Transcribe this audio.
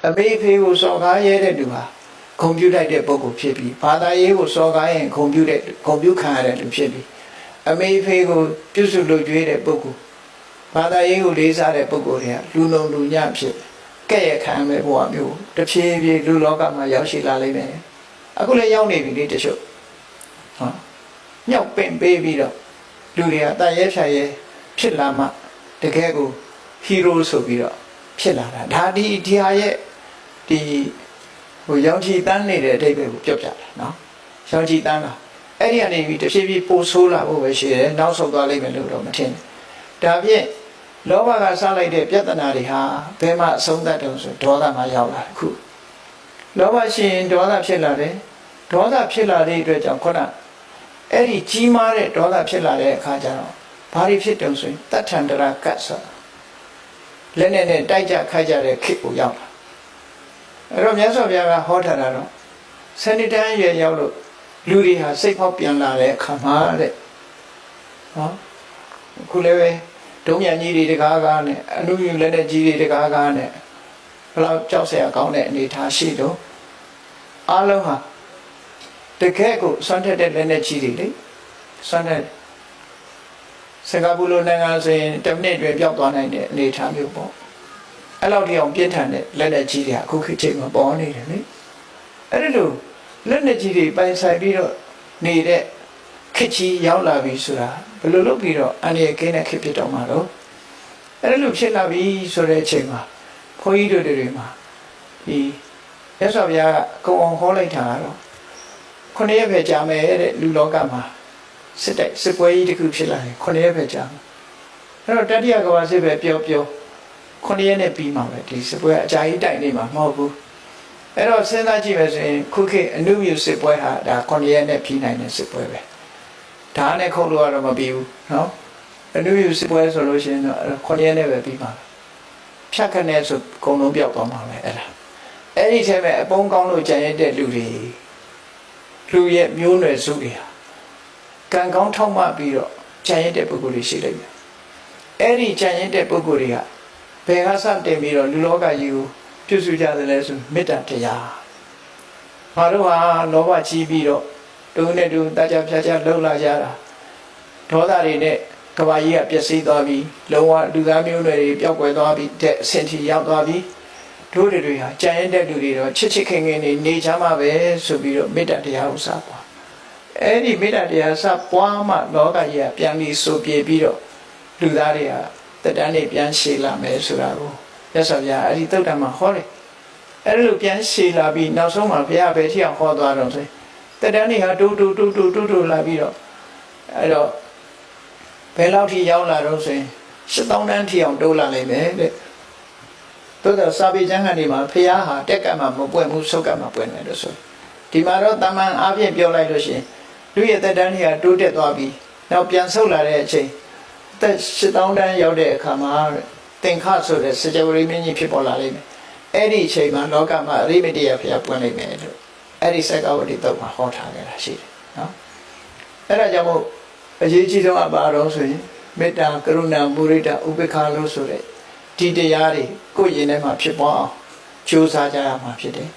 အမေဖေကိုစော်ကားရဲတဲ့လူဟာဂုံပြုလိုက်တဲ့ပုဂ္ဂိုလ်ဖြစ်ပြီးဘာသာရေးကိုစော်ကားရင်ဂုံပြုခံရတဲ့လူဖြစ်ပြီးအမေဖေကိုပြုစုလုပ်ကြွေးတဲ့ပုဂ္ဂိုလ်ဘာသာရေးကိုလေးစားတဲ့ပုဂ္ဂိုလ်တွေကလူလုံးလူညဖြစ်ကဲ့ရဲ့ခံမဲ့ဘဝမျိုးတဖြည်းဖြည်းလူလောကမှာရောက်ရှိလာလိမ့်မယ်အခုလည်းရောက်နေပြီလေတချို့ဟောမြောက်ပင့်ပေးပြီးတော့လူတွေကတန်ရဲဖြတ်ရဲဖြစ်လာမှတကယ်ကိုဟီးရိုးဆိုပြီးတော့ဖြစ်လာတာဒါဒီဟာရဲ့ဒီဟိုရောင်ချီတန်းနေတဲ့အဓိပ္ပာယ်ကိုပြောပြတာနော်ရောင်ချီတန်းကအဲ့ဒီကနေပြီးတဖြည်းဖြည်းပိုဆိုးလာဖို့ပဲရှိတယ်နောက်ဆုံးသွားလိမ့်မယ်လို့တော့မထင်ဘူးဒါဖြင့်လောဘကစလိုက်တဲ့ပြဿနာတွေဟာဘယ်မှာအဆုံးသတ်တုံးဆိုဒေါသမှာရောက်လာတယ်ခုလောဘရှိရင်ဒေါသဖြစ်လာတယ်ဒေါသဖြစ်လာတဲ့အတွက်ကြောင့်ခုနအဲ့ဒီကြီးမားတဲ့ဒေါသဖြစ်လာတဲ့အခါကျတော့ဘာတွေဖြစ်တုံးဆိုရင်တထန္တရာကတ်ဆိုလက်နဲ့တိုက်ကြခိုက်ကြတဲ့ခေတ်ကိုရောက်လာအဲ့တော့မြတ်စွာဘုရားကဟောထားတာတော့စနစ်တန်းရွယ်ရောက်လို့လူတွေဟာစိတ်ဖောက်ပြန်လာတဲ့အခါမှာတဲ့ဟောခုလည်းပဲဒုံညာကြီးတွေတကားကားနဲ့အနုမြူလက်နဲ့ကြီးတွေတကားကားနဲ့ဘလောက်ကြောက်စရာကောင်းတဲ့အနေထားရှိတော့အားလုံးဟာတကယ်ကိုစွန့်ထက်တဲ့လက်နဲ့ကြီးတွေလေစွန့်တဲ့စင်ကာပူလိုနိုင်ငံဆိုရင်10မိနစ်တွင်ပျောက်သွားနိုင်တဲ့အနေထားမျိုးပေါ့အဲ့လောက်တိအောင်ပြင်းထန်တဲ့လက်နဲ့ကြီးတွေအခုခေတ်ချိန်မှာပေါ်နေတယ်လေအဲ့ဒီလိုလက်နဲ့ကြီးတွေပိုင်ဆိုင်ပြီးတော့နေတဲ့ခေတ်ကြီးရောက်လာပြီဆိုတာဘယ်လိုလုပ်ပြီးတော့အန္တရာယ်ကင်းတဲ့ခေတ်ဖြစ်တော့မှာတော့အဲ့ဒီလိုဖြစ်လာပြီဆိုတဲ့အချိန်မှာဘုန်းကြီးတို့တွေမှာဒီရသော်ဗျာကကုံအောင်ဟောလိုက်တာကတော့9ရက်ပဲကြာမယ်တဲ့လူလောကမှာစစ်ပွဲကြီးတစ်ခုဖြစ်လာတယ်9ရက်ပဲကြာမယ်အဲ့တော့တတိယကမ္ဘာစစ်ပဲပြော9ရက်နဲ့ပြီးမှာပဲဒီစစ်ပွဲအကြာကြီးတိုက်နေမှာမဟုတ်ဘူးအဲ့တော့စဉ်းစားကြည့်မယ်ဆိုရင်ခုခေတ်အနုမြူစစ်ပွဲဟာဒါ9ရက်နဲ့ပြီးနိုင်တဲ့စစ်ပွဲပဲဒါနဲ့ခုတ်လို့ကတော့မပြီးဘူးနော်အနုမြူစစ်ပွဲဆိုလို့ရှိရင်တော့9ရက်နဲ့ပဲပြီးမှာဖြတ်ခနဲ့ဆိုအကုန်လုံးပြောက်သွားမှာပဲအဲ့ဒါအဲ့ဒီထဲမှာအပုံကောင်းလို့ကြံရတဲ့လူတွေလူရဲ့မျိုးနွယ်စုတွေဟာကံကောင်းထောက်မှပြီးတော့ကြံရတဲ့ပုဂ္ဂိုလ်တွေရှိလိမ့်မယ်အဲ့ဒီကြံရတဲ့ပုဂ္ဂိုလ်တွေကဘယ်ကစတင်ပြီးတော့လူလောကကြီးကိုပြုစုကြတယ်လဲဆိုမေတ္တာတရားငါတို့ဟာလောဘကြီးပြီးတော့တုံးနဲ့တုံးတကြဖြာချလှုပ်လာကြတာဒေါသတွေနဲ့ကဘာကြီးကပျက်စီးသွားပြီးလုံးဝလူသားမျိုးနွယ်တွေပျောက်ကွယ်သွားပြီးတဲ့အဆင့်ထိရောက်သွားပြီးတို့တွေဟာကြံရတဲ့လူတွေတော့ချစ်ချစ်ခင်ခင်နေချမ်းပါပဲဆိုပြီးတော့မေတ္တာတရားကိုစပွားအဲ့ဒီမေတ္တာတရားစပွားမှလောကကြီးကပြန်ပြီးဆိုပြေပြီးတော့လူသားတွေဟာတက်တန်းနေပြန်ရှည်လာမယ်ဆိုတာကိုရသော်ဗျာအဲ့ဒီသုတ်တံမှာဟောတယ်အဲ့လိုပြန်ရှည်လာပြီးနောက်ဆုံးမှာဘုရားပဲထီအောင်ဟောသွားတော့ဆိုတက်တန်းနေဟာတူလာပြီးတော့အဲ့တော့ဘယ်လောက်ထိရောက်လာတော့ဆိုရင်7000တန်းထိအောင်တိုးလာနိုင်မယ်တဲ့သို့သောစာပေကျမ်းကနေမှာဘုရားဟာတက်ကတ်မှာမပွင့်ဘူးဆုတ်ကတ်မှာပွင့်တယ်လို့ဆိုဒီမှာတော့တမန်အားဖြင့်ပြောလိုက်လို့ရှိရင်လူရဲ့တက်တန်းတွေကတိုးတက်သွားပြီးနောက်ပြန်ဆုတ်လာတဲ့အချိန်သက်7000တန်းရောက်တဲ့အခါမှာသင်္ခဆိုတဲ့စကြဝဠာမင်းကြီးဖြစ်ပေါ်လာလိမ့်မယ်အဲ့ဒီအချိန်မှာလောကမှာအရိမတ္တရာဘုရားပွင့်လိမ့်မယ်လို့အဲ့ဒီစက္ကဝတိတုတ်မှာဟောထားခဲ့တာရှိတယ်နော်အဲ့ဒါကြောင့်မို့အရေးကြီးဆုံးအပါတော်ဆိုရင်မေတ္တာကရုဏာမုဒိတာဥပေက္ခလို့ဆိုတဲ့ဒီတရားတွေကိုယ့်ရင်ထဲမှာဖြစ်ပေါ်အောင်ကြိုးစားကြရမှာဖြစ်တယ်